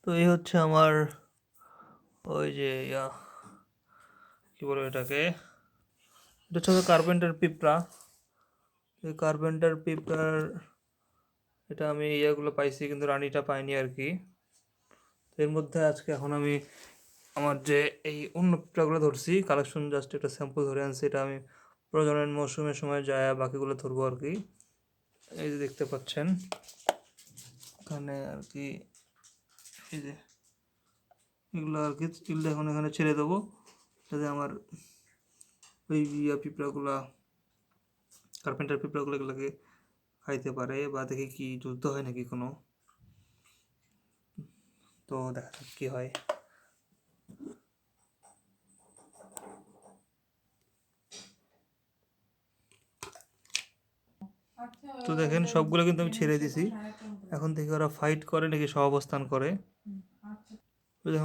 তো এই হচ্ছে আমার ওই যে কি বলে এটাকে, এটা হচ্ছে কার্পেন্টার পিঁপড়া। এই কার্পেন্টার পিঁপড়ার এটা আমি ইয়াগুলো পাইছি, কিন্তু রানীটা পাইনি আর কি। তো এর মধ্যে আজকে এখন আমি আমার যে এই অন্য পিঁপড়াগুলো ধরছি কালেকশন, জাস্ট একটা স্যাম্পল ধরে আনছি। এটা আমি প্রজনন মৌসুমের সময় যায় বাকিগুলো ধরবো আর কি। এই যে দেখতে পাচ্ছেন এখানে আর কি, এই যে এগুলো আর কি, এগুলো এখন এখানে ছেড়ে দেবো যাতে আমার ওই পিঁপড়াগুলা, কার্পেন্টার পিঁপড়াগুলো এগুলোকে খাইতে পারে, বা দেখি কি যুদ্ধ হয় নাকি কোনো। তো দেখা যাক কি হয়। তো দেখেন সবগুলো কিন্তু আমি ছেড়ে দিছি। এখন থেকে ওরা ফাইট করে নাকি সহাবস্থান করে।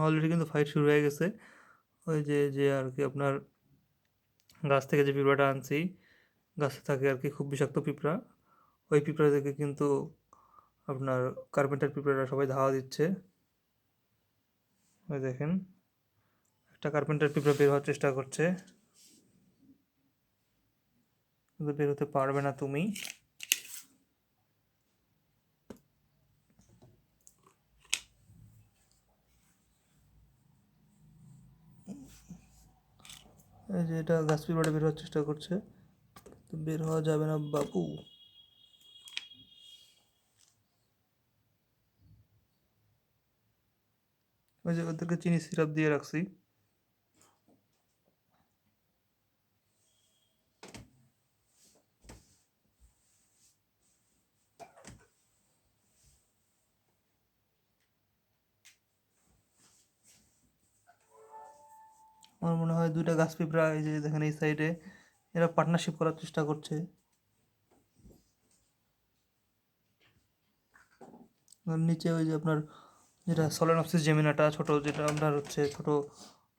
অলরেডি কিন্তু ফাইট শুরু হয়ে গেছে। ওই যে যে আর কি আপনার গাছ থেকে যে পিঁপড়াটা আনছি, গাছে থাকে আর কি খুব বিষাক্ত পিঁপড়া, ওই পিঁপড়া থেকে কিন্তু আপনার কার্পেন্টার পিঁপড়ারা সবাই ধাওয়া দিচ্ছে। ওই দেখেন একটা কার্পেন্টার পিঁপড়া বের হওয়ার চেষ্টা করছে, কিন্তু বের হতে পারবে না তুমি। এই যে এটা গাছ পিঁপড়াটা বের হওয়ার চেষ্টা করছে, তো বের হওয়া যাবে না বাবু। ওই যে ওদেরকে চিনি সিরাপ দিয়ে রাখছি। আমার মনে হয় দুইটা গাছ পিঁপড়া, এই যে দেখেন এই সাইডে, এরা পার্টনারশিপ করার চেষ্টা করছে। আর নিচে ওই যে আপনার যেটা সোলেনপসিস জেমিনাটা ছোট, যেটা আপনার হচ্ছে ছোট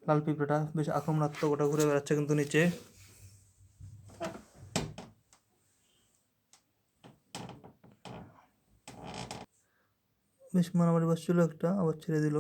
লাল পিঁপড়াটা বেশ আক্রমণাত্মক, ওটা ঘুরে বেড়াচ্ছে কিন্তু নিচে। বেশ মারামারি বাসছিল একটা, আবার ছেড়ে দিল।